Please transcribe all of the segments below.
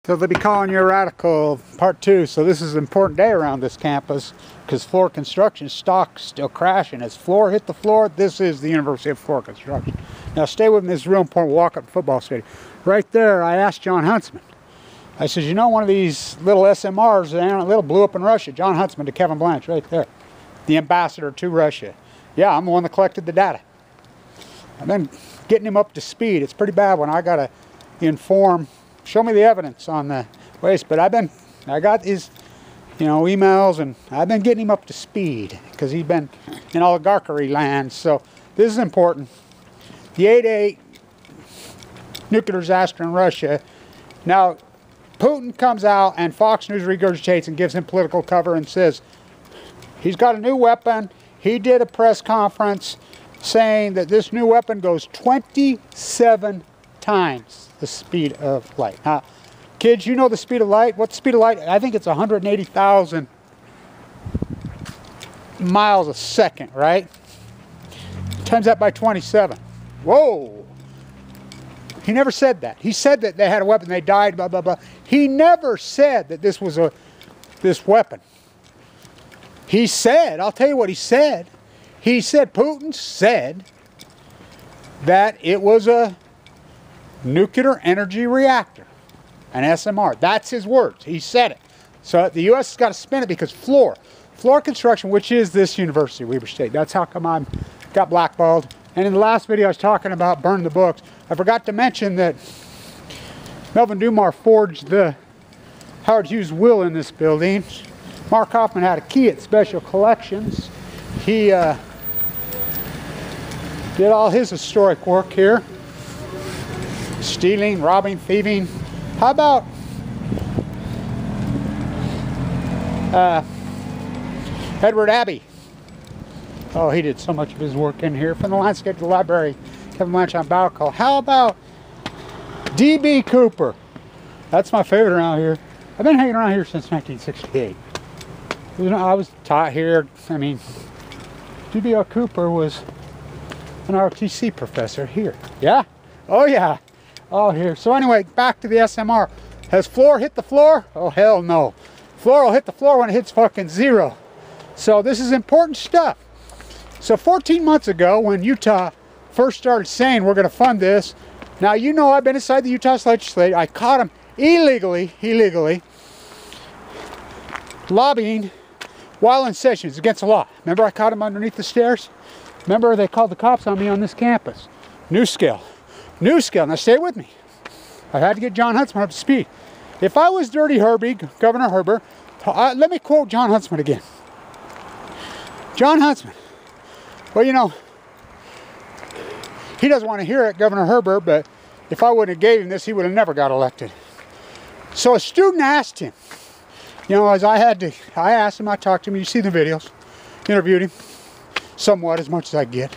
So they'll be calling you a radical, part 2. So this is an important day around this campus because FLUR construction stock's still crashing. As FLUR hit the floor, this is the University of FLUR construction. Now stay with me, this is real important. Walk up the football stadium. Right there, I asked John Huntsman. I said, you know, one of these little SMRs, little blew up in Russia. John Huntsman to Kevin Blanche, right there. The ambassador to Russia. Yeah, I'm the one that collected the data. I've been getting him up to speed. It's pretty bad when I got to inform, show me the evidence on the waste. But I got his, emails, and I've been getting him up to speed because he's been in oligarchy land. So this is important. The 8/8 nuclear disaster in Russia. Now, Putin comes out and Fox News regurgitates and gives him political cover and says he's got a new weapon. He did a press conference saying that this new weapon goes 27 times the speed of light. Now, kids, you know the speed of light. What's the speed of light? I think it's 180,000 miles a second, right? Times that by 27. Whoa! He never said that. He said that they had a weapon, they died, blah, blah, blah. He never said that this was this weapon. He said, I'll tell you what he said. He said, Putin said that it was a nuclear energy reactor, an SMR. That's his words. He said it. So the U.S. has got to spin it because FLUR construction, which is this university, Weber State. That's how come I got blackballed. And in the last video I was talking about burn the books. I forgot to mention that Melvin Dumar forged the Howard Hughes will in this building. Mark Hoffman had a key at Special Collections. He did all his historic work here. Stealing, robbing, thieving. How about Edward Abbey? Oh, he did so much of his work in here. From the landscape to the library, Kevin Blanche on Balco. How about D.B. Cooper? That's my favorite around here. I've been hanging around here since 1968. I was taught here. I mean, D.B. Cooper was an ROTC professor here. Yeah? Oh, yeah. Oh, here. So anyway, back to the SMR. Has FLUR hit the floor? Oh, hell no. FLUR will hit the floor when it hits fucking 0. So this is important stuff. So 14 months ago, when Utah first started saying we're going to fund this, now you know I've been inside the Utah legislature. I caught him illegally lobbying while in session. It's against the law. Remember I caught him underneath the stairs? Remember they called the cops on me on this campus. Nuscale. Nuscale. Now stay with me. I had to get John Huntsman up to speed. If I was Dirty Herbie, Governor Herbert, let me quote John Huntsman again. John Huntsman. Well, he doesn't want to hear it, Governor Herbert, but if I wouldn't have gave him this, he would have never got elected. So a student asked him, as I asked him, I talked to him, you see the videos, interviewed him, somewhat, as much as I get,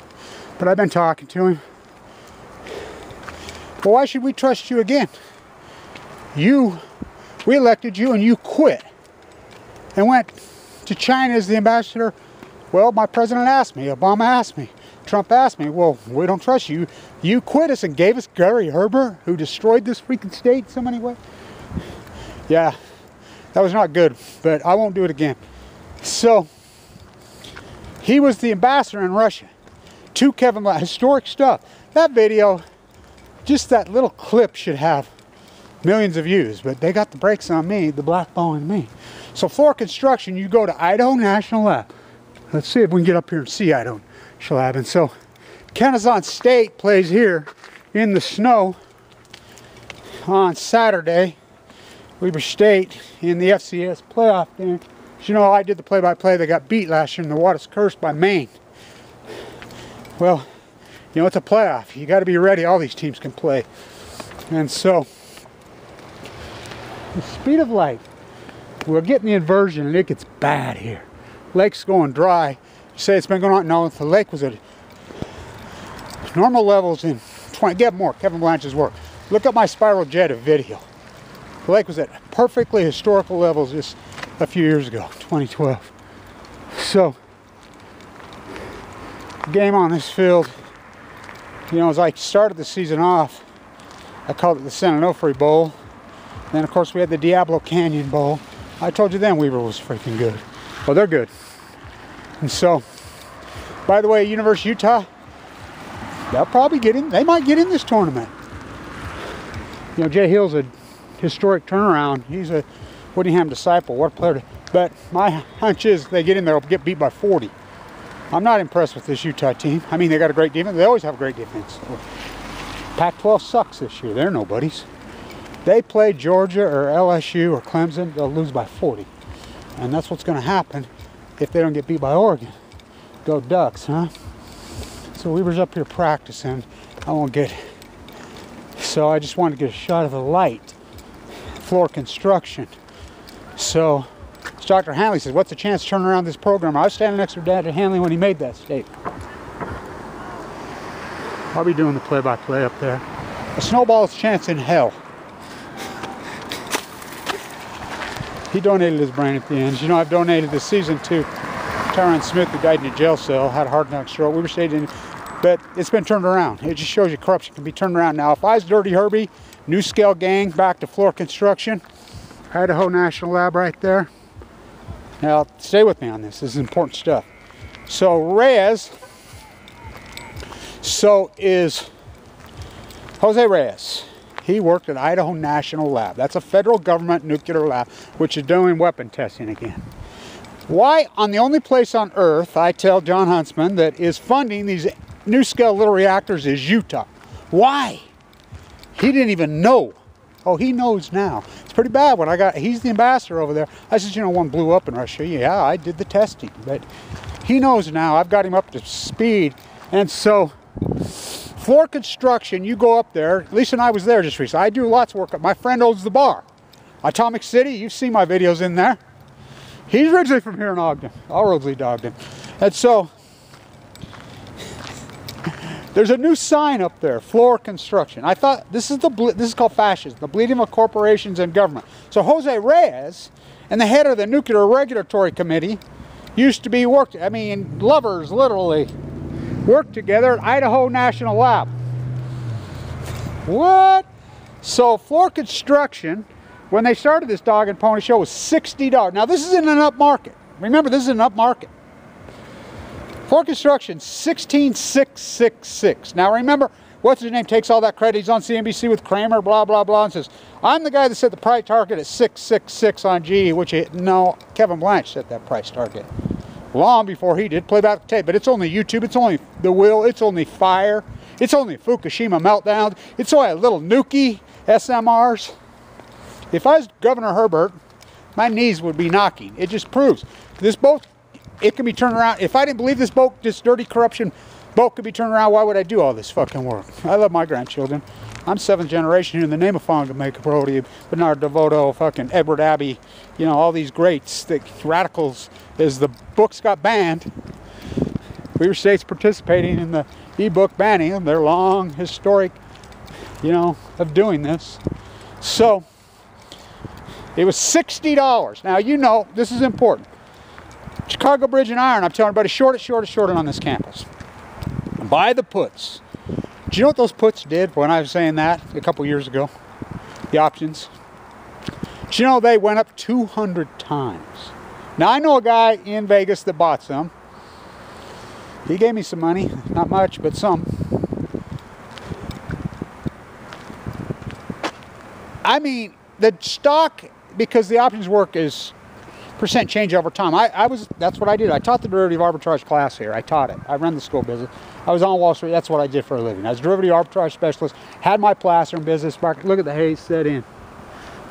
but I've been talking to him. Well, why should we trust you again? We elected you and you quit and went to China as the ambassador. Well, my president asked me, Obama asked me, Trump asked me, well, we don't trust you. You quit us and gave us Gary Herbert, who destroyed this freaking state in so many ways. Yeah, that was not good, but I won't do it again. So, he was the ambassador in Russia to Kevin Blanche. Historic stuff. That video, just that little clip should have millions of views, but they got the brakes on me, the blackballing me. So FLUR construction, you go to Idaho National Lab. Let's see if we can get up here and see Idaho National Lab. And so Kennesaw State plays here in the snow on Saturday. Weber State in the FCS playoff game. As you know, I did the play-by-play. They got beat last year in the Waters Curse by Maine. Well, it's a playoff. You got to be ready. All these teams can play. And so the speed of light, we're getting the inversion and it gets bad here. Lake's going dry. You say it's been going on. No, the lake was at normal levels in 20. Get more. Kevin Blanche's work. Look at my spiral jet of video. The lake was at perfectly historical levels just a few years ago, 2012. So, the game on this field, as I started the season off, I called it the San Onofre Bowl. Then, of course, we had the Diablo Canyon Bowl. I told you then Weaver was freaking good. Well, they're good. And so, by the way, University of Utah, they'll probably get in. They might get in this tournament. You know, Jay Hill's a historic turnaround. He's a Whittingham disciple. What a player. But my hunch is they get in there, they'll get beat by 40. I'm not impressed with this Utah team. I mean, they got a great defense. They always have a great defense. Pac-12 sucks this year. They're nobodies. They play Georgia or LSU or Clemson, they'll lose by 40. And that's what's going to happen if they don't get beat by Oregon. Go Ducks, huh? So Weaver's up here practicing. I won't get... So I just wanted to get a shot of the light. FLUR construction. So Dr. Hanley says, what's the chance to turn around this program? I was standing next to Dr. Hanley when he made that statement. I'll be doing the play-by-play up there. A snowball's chance in hell. He donated his brain at the end. You know, I've donated this season to Tyron Smith, who died in a jail cell, had a heart attack, stroke. We were staying in, but it's been turned around. It just shows you corruption can be turned around. Now, if I was Dirty Herbie, nuscale gang, back to FLUR construction, Idaho National Lab right there. Now, stay with me on this. This is important stuff. So, Reyes, so is Jose Reyes. He worked at Idaho National Lab. That's a federal government nuclear lab, which is doing weapon testing again. Why, on the only place on earth, I tell John Huntsman, that is funding these nuscale little reactors is Utah. Why? He didn't even know. Oh, he knows now. It's pretty bad when he's the ambassador over there. I said, you know, one blew up in Russia. Yeah, I did the testing. But he knows now. I've got him up to speed. And so, FLUR construction, you go up there. Lisa and I was there just recently. I do lots of work up. My friend owns the bar. Atomic City, you've seen my videos in there. He's originally from here in Ogden. All roads lead to Ogden. And so, there's a new sign up there, FLUR construction. I thought, this is called fascism, the bleeding of corporations and government. So Jose Reyes and the head of the Nuclear Regulatory Committee used to be lovers literally, worked together at Idaho National Lab. What? So FLUR construction, when they started this dog and pony show, was $60. Now this is in an up market. Remember, this is an up market. FLUR construction, $16,666. Now remember, what's his name takes all that credit. He's on CNBC with Kramer, blah, blah, blah, and says, I'm the guy that set the price target at $666 on GE, no, Kevin Blanche set that price target. Long before he did, play back the tape, but it's only YouTube, it's only the will, it's only fire, it's only Fukushima meltdown, it's only a little nuki SMRs. If I was Governor Herbert, my knees would be knocking. It just proves this boat, it can be turned around. If I didn't believe this boat, this dirty corruption boat could be turned around, why would I do all this fucking work? I love my grandchildren. I'm 7th generation here in the name of Fongamaker Brody, Bernard DeVoto, fucking Edward Abbey, you know, all these greats, the radicals, as the books got banned. Weaver State's participating in the e-book banning. They're long, historic, you know, of doing this. So, it was $60. Now, you know, this is important. Chicago Bridge and Iron, I'm telling everybody, short it on this campus. Buy the puts. Do you know what those puts did when I was saying that a couple years ago? The options. Do you know they went up 200 times? Now, I know a guy in Vegas that bought some. He gave me some money. Not much, but some. I mean, the stock, because the options work is percent change over time. That's what I did. I taught the derivative arbitrage class here. I taught it. I ran the school business. I was on Wall Street. That's what I did for a living. I was a derivative arbitrage specialist. Had my placer in business market. Look at the haze set in.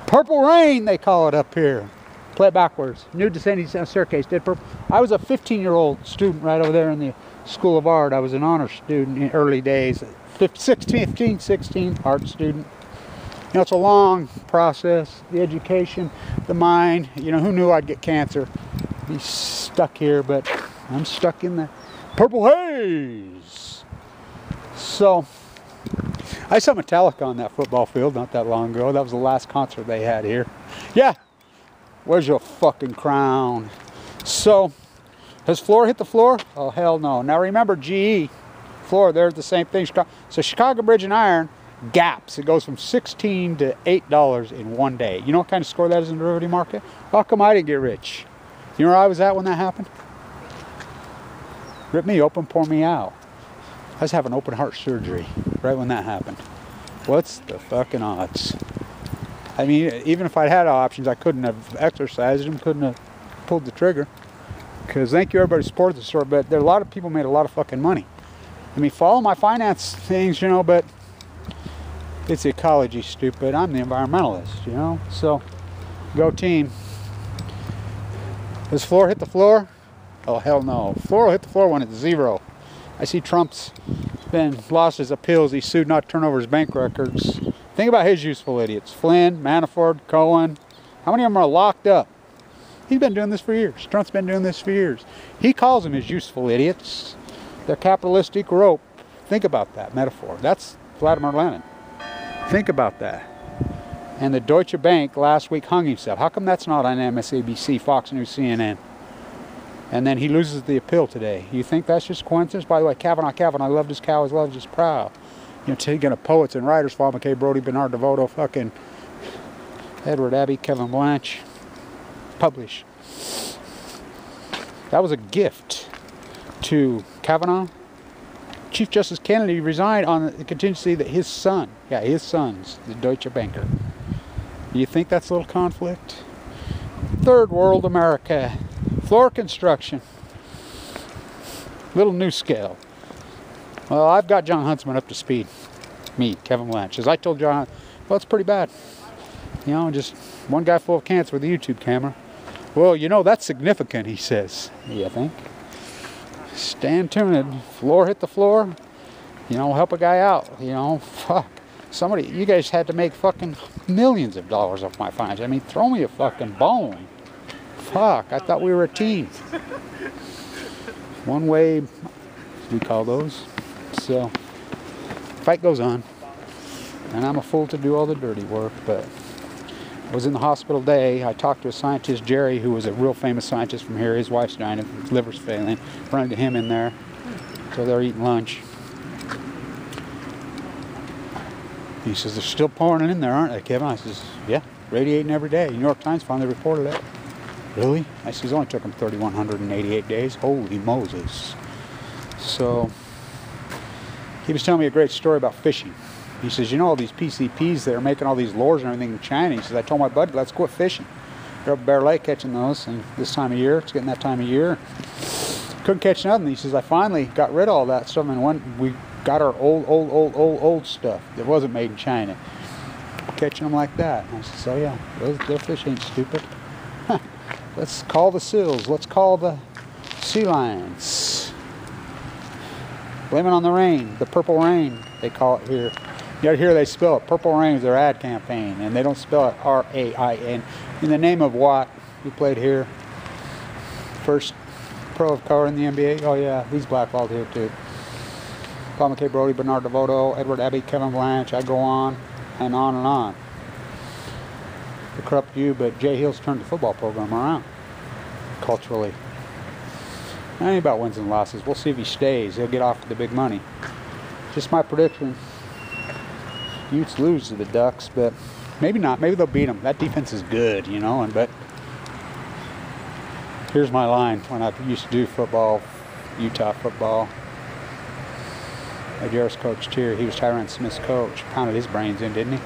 Purple rain, they call it up here. Play it backwards. New descending staircase did purple. I was a 15-year-old student right over there in the School of Art. I was an honor student in early days. 15, 16, art student. You know, it's a long process. The education, the mind. You know, who knew I'd get cancer? Be stuck here, but I'm stuck in the purple haze. So, I saw Metallica on that football field not that long ago. That was the last concert they had here. Yeah. Where's your fucking crown? So, has FLUR hit the floor? Oh, hell no. Now remember, GE, FLUR, they're the same thing. So Chicago Bridge and Iron gaps. It goes from $16 to $8 in one day. You know what kind of score that is in the derivative market? How come I didn't get rich? You know where I was at when that happened? Rip me open, pour me out. I was having open heart surgery right when that happened. What's the fucking odds? I mean, even if I'd had options, I couldn't have exercised them, couldn't have pulled the trigger. Because thank you everybody who supported the store, but there are a lot of people made a lot of fucking money. I mean, follow my finance things, you know, but it's ecology, stupid. I'm the environmentalist, you know. So, go team. Does FLUR hit the floor? Oh, hell no. FLUR will hit the floor when it's zero. I see Trump's been lost his appeals. He sued not to turn over his bank records. Think about his useful idiots. Flynn, Manafort, Cohen. How many of them are locked up? He's been doing this for years. Trump's been doing this for years. He calls them his useful idiots. They're capitalistic rope. Think about that metaphor. That's Vladimir Lenin. Think about that. And the Deutsche Bank last week hung himself. How come that's not on MSNBC, Fox News, CNN? And then he loses the appeal today. You think that's just coincidence? By the way, Kavanaugh loved his cow as loved his prow. You know, taking a poets and writers, Paul McKay, Brody, Bernard DeVoto, fucking Edward Abbey, Kevin Blanche. Publish. That was a gift to Kavanaugh. Chief Justice Kennedy resigned on the contingency that his son, his son's the Deutsche Banker. Do you think that's a little conflict? Third world America. FLUR construction. Little nuscale. Well, I've got John Huntsman up to speed. Me, Kevin Blanche. As I told John, well, it's pretty bad. You know, just one guy full of cancer with a YouTube camera. Well, you know, that's significant, he says. You think? Stand tuned. FLUR hit the floor. You know, help a guy out. You know, fuck. Somebody, you guys had to make fucking millions of dollars off my finance. I mean, throw me a fucking bone. Fuck, I thought we were a team. One way, we call those. So, fight goes on. And I'm a fool to do all the dirty work, but I was in the hospital today. I talked to a scientist, Jerry, who was a real famous scientist from here. His wife's dying, his liver's failing. Run into him in there. So they're eating lunch. He says, they're still pouring it in there, aren't they, Kevin? I says, yeah, radiating every day. New York Times finally reported it. Really? I says, it only took them 3,188 days. Holy Moses. So, he was telling me a great story about fishing. He says, you know all these PCPs that are making all these lures and everything in China? He says, I told my buddy, let's quit fishing. They're up Bear Lake catching those, and this time of year, it's getting that time of year. Couldn't catch nothing. He says, I finally got rid of all that stuff, and we got our old stuff that wasn't made in China. Catching them like that. I said, oh yeah, their fish ain't stupid. Let's call the seals. Let's call the sea lions. Blame it on the rain. The purple rain, they call it here. You gotta hear they spell it. Purple Rain is their ad campaign, and they don't spell it R-A-I-N. In the name of what? Who played here? First pro of color in the NBA? Oh yeah, he's blackballed here too. Paul McKay, Brody, Bernard DeVoto, Edward Abbey, Kevin Blanche. I go on and on and on. To corrupt you, but Jay Hill's turned the football program around culturally. It ain't about wins and losses. We'll see if he stays. He'll get off with the big money. Just my prediction. Utes lose to the Ducks, but maybe not. Maybe they'll beat them. That defense is good, you know. But here's my line when I used to do football, Utah football. My Jarris coach here, he was Tyron Smith's coach. Pounded his brains in, didn't he?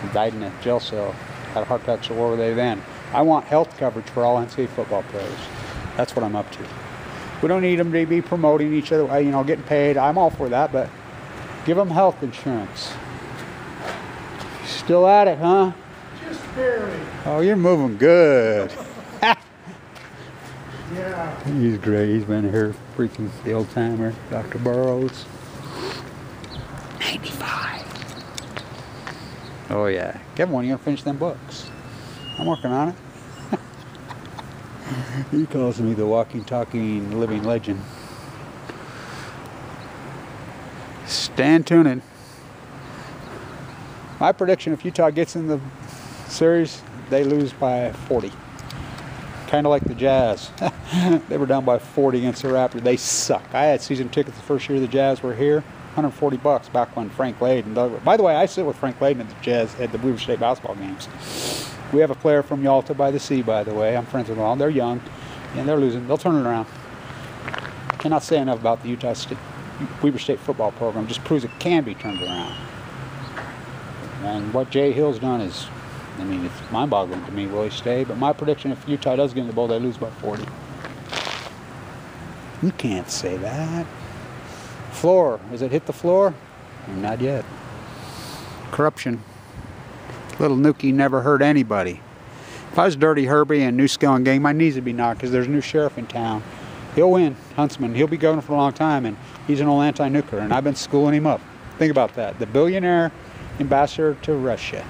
He died in a jail cell. Had a heart attack, so where were they then? I want health coverage for all NCAA football players. That's what I'm up to. We don't need them to be promoting each other, you know, getting paid. I'm all for that, but give them health insurance. Still at it, huh? Just barely. Oh, you're moving good. Yeah. He's great. He's been here, freaking the old timer, Dr. Burrows. 95. Oh yeah. Kevin, when are you gonna finish them books? I'm working on it. He calls me the walking, talking, living legend. Stand tuned. My prediction, if Utah gets in the series, they lose by 40. Kind of like the Jazz. They were down by 40 against the Raptors. They suck. I had season tickets the first year the Jazz were here. $140 back when Frank Layden. By the way, I sit with Frank Layden at the Weber State basketball games. We have a player from Yalta by the Sea, by the way. I'm friends with them all. They're young, and they're losing. They'll turn it around. Cannot say enough about the Weber State football program. Just proves it can be turned around. And what Jay Hill's done is, I mean, it's mind-boggling to me. Will he stay? But my prediction, if Utah does get in the bowl, they lose by 40. You can't say that. FLUR, has it hit the floor? Not yet. Corruption. Little Nuki never hurt anybody. If I was Dirty Herbie and nuscale and gang, my knees would be knocked because there's a new sheriff in town. He'll win, Huntsman. He'll be governor for a long time, and he's an old anti-nuclear, and I've been schooling him up. Think about that. The billionaire ambassador to Russia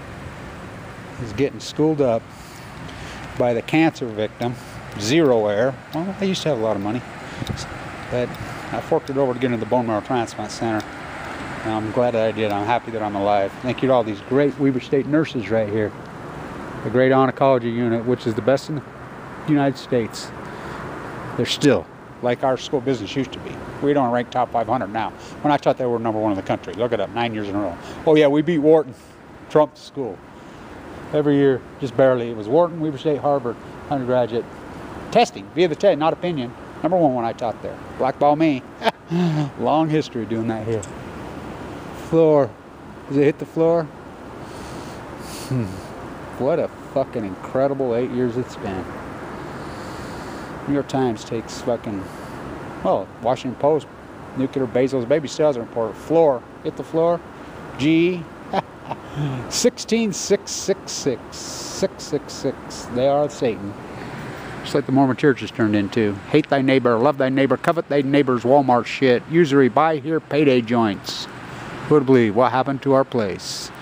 is getting schooled up by the cancer victim, Zero Air. Well, I used to have a lot of money, but I forked it over to get into the bone marrow transplant center. And I'm glad that I did. I'm happy that I'm alive. Thank you to all these great Weber State nurses right here. The great oncology unit, which is the best in the United States. They're still like our school business used to be. We don't rank top 500 now. When I taught, they were #1 in the country. Look it up, 9 years in a row. Oh yeah, we beat Wharton, Trump's school. Every year, just barely. It was Wharton, Weber State, Harvard, undergraduate. Testing, via the TED, not opinion. #1 when I taught there. Blackball me. Long history doing that here. FLUR. Does it hit the floor? What a fucking incredible 8 years it's been. New York Times takes fucking, well, Washington Post, nuclear Bezos baby sales report. FLUR, hit the floor. G, 16,666. They are Satan. Just like the Mormon church has turned into. Hate thy neighbor, love thy neighbor, covet thy neighbor's Walmart shit. Usury, buy here, payday joints. Who would believe what happened to our place?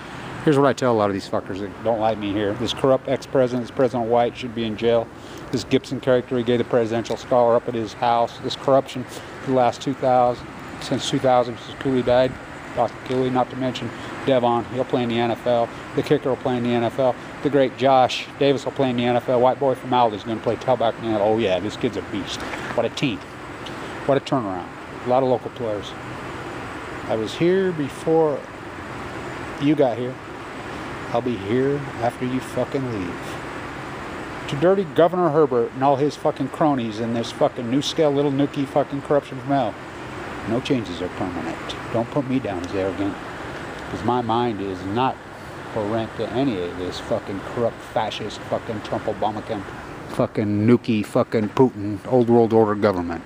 Here's what I tell a lot of these fuckers that don't like me here. This corrupt ex-president, this President White, should be in jail. This Gibson character, he gave the presidential scholar up at his house. This corruption for the last since 2000, since Cooley died. Dr. Cooley, not to mention Devon, he'll play in the NFL. The kicker will play in the NFL. The great Josh Davis will play in the NFL. White boy from Aldi is going to play tailback in the NFL. Oh yeah, this kid's a beast. What a team. What a turnaround. A lot of local players. I was here before you got here. I'll be here after you fucking leave. To dirty Governor Herbert and all his fucking cronies and this fucking nuscale little nookie fucking corruption from hell. No changes are permanent. Don't put me down as arrogant. Because my mind is not current to any of this fucking corrupt fascist fucking Trump Obama fucking nookie fucking Putin old world order government.